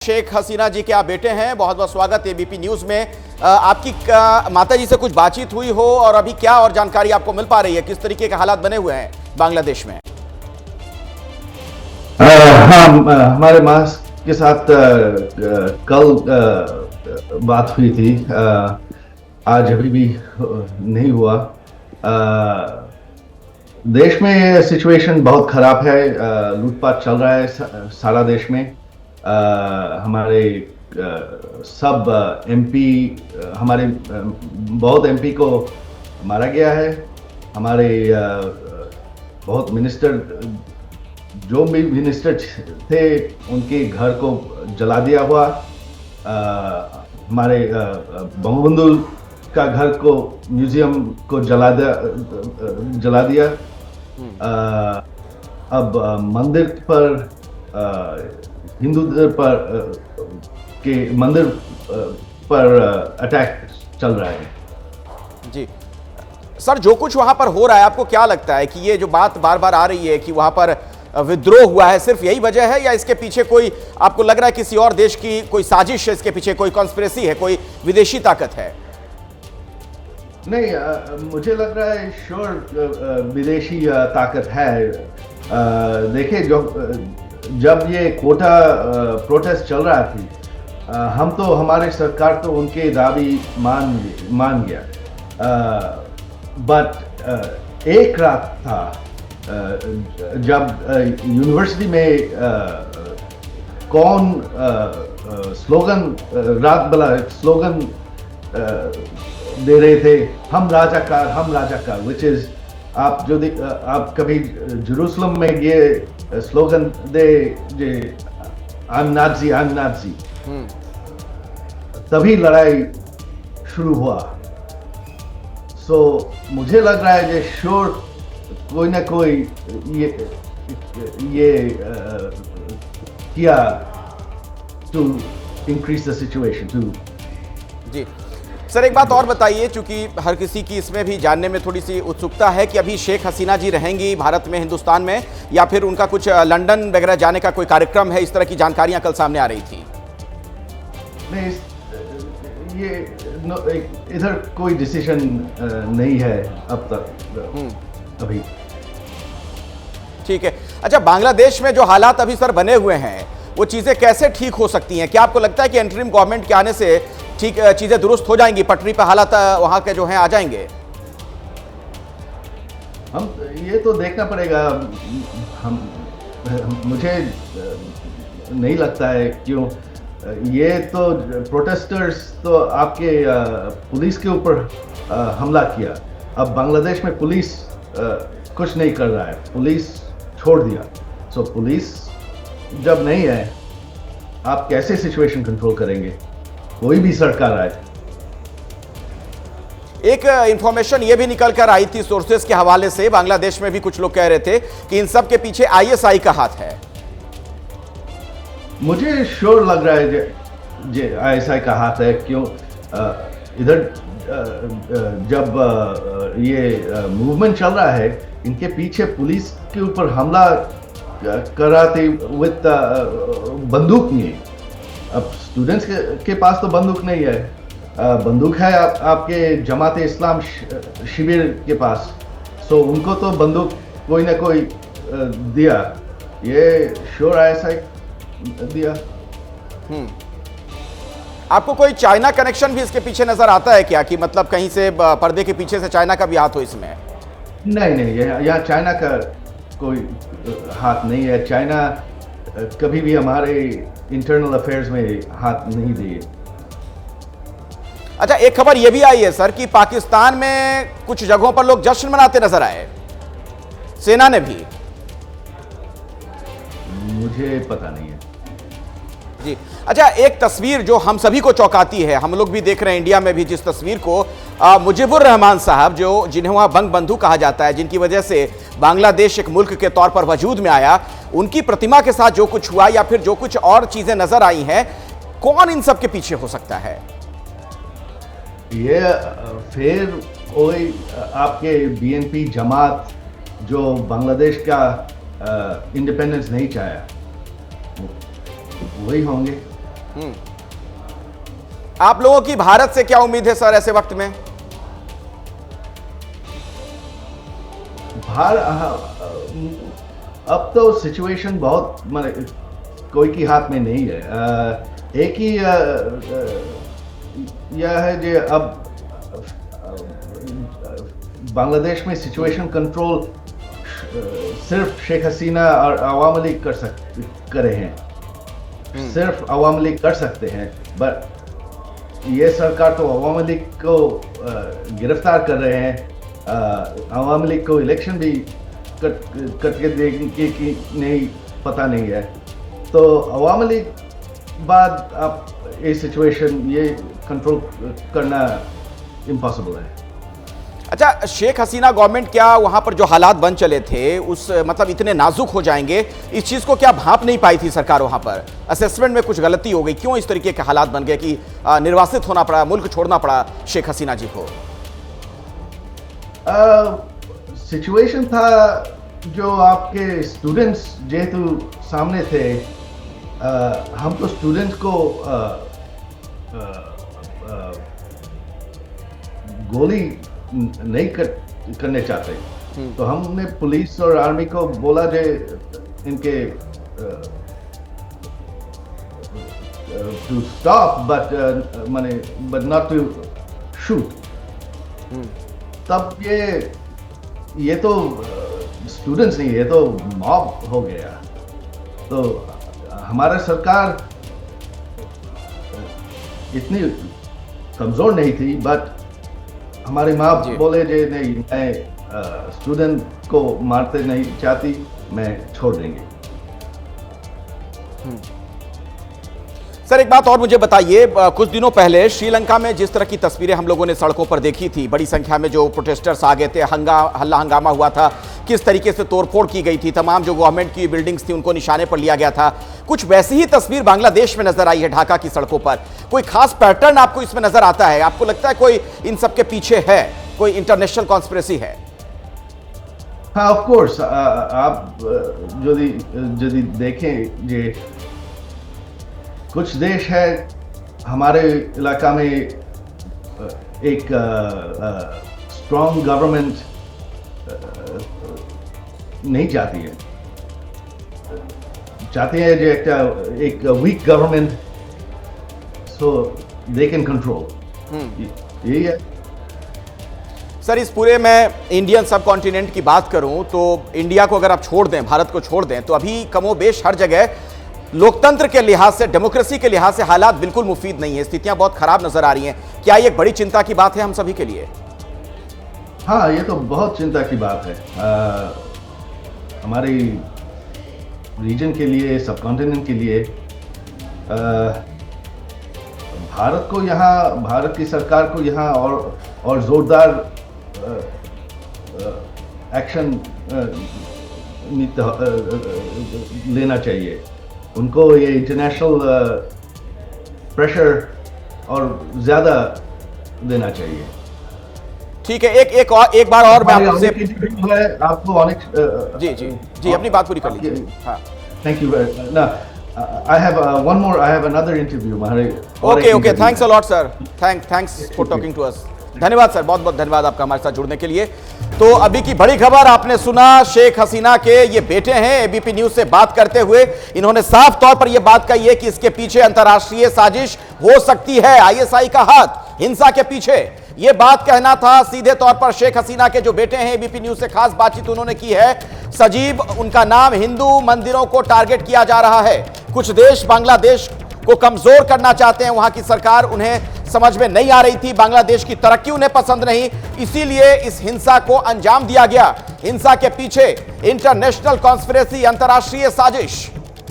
शेख हसीना जी के आप बेटे हैं। बहुत बहुत स्वागत एबीपी न्यूज में। आपकी माता जी से कुछ बातचीत हुई हो और अभी क्या और जानकारी आपको मिल पा रही है, किस तरीके के हालात बने हुए हैं बांग्लादेश में? हाँ, हमारे माँ के साथ कल बात हुई थी। आज अभी भी नहीं हुआ। देश में सिचुएशन बहुत खराब है। लूटपाट चल रहा है सारा देश में। हमारे सब एमपी, हमारे बहुत एमपी को मारा गया है। हमारे बहुत मिनिस्टर, जो भी मिनिस्टर थे उनके घर को जला दिया हुआ। हमारे बंगबंधु का घर को, म्यूजियम को जला दिया। अब मंदिर पर, हिंदू के मंदिर पर अटैक चल रहा है। जी सर, जो कुछ वहां पर हो रहा है, आपको क्या लगता है कि ये जो बात बार बार आ रही है कि वहां पर विद्रोह हुआ है, सिर्फ यही वजह है या इसके पीछे कोई, आपको लग रहा है किसी और देश की कोई साजिश है, इसके पीछे कोई कॉन्स्पिरेसी है, कोई विदेशी ताकत है? नहीं, मुझे लग रहा है श्योर विदेशी ताकत है। देखिए, जब ये कोटा प्रोटेस्ट चल रहा थी, हम तो, हमारे सरकार तो उनके दावी मान गया। बट एक रात था जब यूनिवर्सिटी में कौन स्लोगन, रात भला स्लोगन दे रहे थे, हम राजाकार, विच इज, आप जो आप कभी जेरूसलम में ये slogan they, I am Nazi, तभी लड़ाई शुरू हुआ। सो मुझे लग रहा है कि श्योर कोई ना कोई ये किया to increase the situation too. जी सर, एक बात और बताइए, चूंकि हर किसी की इसमें भी जानने में थोड़ी सी उत्सुकता है कि अभी शेख हसीना जी रहेंगी भारत में, हिंदुस्तान में, या फिर उनका कुछ लंदन वगैरह जाने का कोई कार्यक्रम है? इस तरह की जानकारियां कल सामने आ रही थी। नहीं, ये इधर कोई डिसीजन नहीं है अब तक अभी। ठीक है। अच्छा, बांग्लादेश में जो हालात अभी सर बने हुए हैं, वो चीजें कैसे ठीक हो सकती हैं? क्या आपको लगता है कि इंटरिम गवर्नमेंट के आने से ठीक चीजें दुरुस्त हो जाएंगी, पटरी पर हालात वहां के जो हैं आ जाएंगे? हम ये तो देखना पड़ेगा। मुझे नहीं लगता है, क्यों, ये तो प्रोटेस्टर्स तो आपके पुलिस के ऊपर हमला किया। अब बांग्लादेश में पुलिस कुछ नहीं कर रहा है, पुलिस छोड़ दिया। सो पुलिस जब नहीं है, आप कैसे सिचुएशन कंट्रोल करेंगे, कोई भी सरकार आए? एक इंफॉर्मेशन ये भी निकल कर आई थी सोर्सेस के हवाले से, बांग्लादेश में भी कुछ लोग कह रहे थे कि इन सब के पीछे आईएसआई का हाथ है। मुझे श्योर लग रहा है जे आईएसआई का हाथ है। क्यों, इधर जब ये मूवमेंट चल रहा है, इनके पीछे पुलिस के ऊपर हमला कर रहा थे विद बंदूक नहीं। अब स्टूडेंट्स के पास तो बंदूक नहीं है, बंदूक है आपके जमाते इस्लाम शिविर के पास। सो उनको तो बंदूक कोई ना कोई दिया। ये श्योर आईएसआई दिया। आपको कोई चाइना कनेक्शन भी इसके पीछे नजर आता है क्या, कि मतलब कहीं से पर्दे के पीछे से चाइना का भी हाथ हो इसमें? नहीं, यहाँ चाइना का कोई हाथ नहीं है। चाइना कभी भी हमारे इंटरनल अफेयर्स में हाथ नहीं दिए। अच्छा, एक खबर यह भी आई है सर कि पाकिस्तान में कुछ जगहों पर लोग जश्न मनाते नजर आए, सेना ने भी। मुझे पता नहीं है जी। अच्छा, एक तस्वीर जो हम सभी को चौंकाती है, हम लोग भी देख रहे हैं इंडिया में भी, जिस तस्वीर को मुजीबुर रहमान साहब, जो जिन्हें वहां बंगबंधु कहा जाता है, जिनकी वजह से बांग्लादेश एक मुल्क के तौर पर वजूद में आया, उनकी प्रतिमा के साथ जो कुछ हुआ या फिर जो कुछ और चीजें नजर आई हैं, कौन इन सब के पीछे हो सकता है? ये फिर कोई आपके बीएनपी जमात जो बांग्लादेश का इंडिपेंडेंस नहीं चाहा, वही होंगे। आप लोगों की भारत से क्या उम्मीद है सर ऐसे वक्त में? अब तो सिचुएशन बहुत माने कोई की हाथ में नहीं है। एक ही यह है कि अब बांग्लादेश में सिचुएशन कंट्रोल सिर्फ शेख हसीना और अवामी लीग करे हैं, सिर्फ अवामी लीग कर सकते हैं। बट ये सरकार तो अवामी लीग को गिरफ्तार कर रहे हैं, अवामी लीग को इलेक्शन भी करके देंगे कि नहीं पता नहीं है। तो अवामी लीग बाद आप ये सिचुएशन ये कंट्रोल करना इम्पॉसिबल है। अच्छा, शेख हसीना गवर्नमेंट क्या वहां पर जो हालात बन चले थे उस मतलब इतने नाजुक हो जाएंगे, इस चीज को क्या भांप नहीं पाई थी सरकार? वहां पर असेसमेंट में कुछ गलती हो गई? क्यों इस तरीके के हालात बन गए कि निर्वासित होना पड़ा, मुल्क छोड़ना पड़ा शेख हसीना जी को? सिचुएशन था जो आपके स्टूडेंट्स जेहेतु सामने थे, हम तो स्टूडेंट्स को गोली नहीं करने चाहते। तो हमने पुलिस और आर्मी को बोला जे इनके to stop but not to shoot. तब ये तो स्टूडेंट्स नहीं, ये तो मॉब हो गया। तो हमारा सरकार इतनी कमजोर नहीं थी, बट हमारी माँ बोले जे नहीं, मैं स्टूडेंट को मारते नहीं चाहती, मैं छोड़ देंगे। सर एक बात और मुझे बताइए, कुछ दिनों पहले श्रीलंका में जिस तरह की तस्वीरें हम लोगों ने सड़कों पर देखी थी, बड़ी संख्या में जो प्रोटेस्टर्स आ गए थे, हल्ला हंगामा हुआ था, किस तरीके से तोड़फोड़ की गई थी, तमाम जो गवर्नमेंट की बिल्डिंग्स थी उनको निशाने पर लिया गया था, कुछ वैसी ही तस्वीर बांग्लादेश में नजर आई है ढाका की सड़कों पर। कोई खास पैटर्न आपको इसमें नजर आता है? आपको लगता है कोई इन सब के पीछे है, कोई इंटरनेशनल कॉन्स्पिरेसी है? हाँ, ऑफ कोर्स। आप यदि देखें जे कुछ देश है हमारे इलाका में एक स्ट्रॉन्ग गवर्नमेंट नहीं चाहती है, चाहते हैं जो एक weak government so they can control. यही है सर। इस पूरे में इंडियन सब कॉन्टिनेंट की बात करूं तो इंडिया को अगर आप छोड़ दें, भारत को छोड़ दें, तो अभी कमोबेश हर जगह लोकतंत्र के लिहाज से, डेमोक्रेसी के लिहाज से हालात बिल्कुल मुफीद नहीं है, स्थितियां बहुत खराब नजर आ रही हैं। क्या ये एक बड़ी चिंता की बात है हम सभी के लिए? हाँ, ये तो बहुत चिंता की बात है हमारी रीजन के लिए, सब कॉन्टिनेंट के लिए। भारत को यहाँ, भारत की सरकार को यहाँ और जोरदार एक्शन लेना चाहिए। उनको ये इंटरनेशनल प्रेशर और ज्यादा देना चाहिए। ठीक है, एक बार और मैं आपसे आपको जी अपनी बात पूरी कर लीजिए। हाँ, thank you. I have one more. I have another interview. Okay. Thanks a lot, sir. Thanks for talking to us. धन्यवाद सर, बहुत बहुत धन्यवाद आपका हमारे साथ जुड़ने के लिए। तो अभी की बड़ी खबर आपने सुना, शेख हसीना के ये बेटे हैं एबीपी न्यूज से बात करते हुए इन्होंने साफ तौर पर यह बात कही है कि इसके पीछे अंतर्राष्ट्रीय साजिश हो सकती है, आईएसआई का हाथ हिंसा के पीछे। यह बात कहना था सीधे तौर पर शेख हसीना के जो बेटे हैं। एबीपी न्यूज से खास बातचीत उन्होंने की है। सजीब उनका नाम, हिंदू मंदिरों को टारगेट किया जा रहा है। कुछ देश बांग्लादेश को कमजोर करना चाहते हैं, वहां की सरकार उन्हें समझ में नहीं आ रही थी, बांग्लादेश की तरक्की उन्हें पसंद नहीं, इसीलिए इस हिंसा को अंजाम दिया गया। हिंसा के पीछे इंटरनेशनल कॉन्स्पिरेसी, अंतर्राष्ट्रीय साजिश।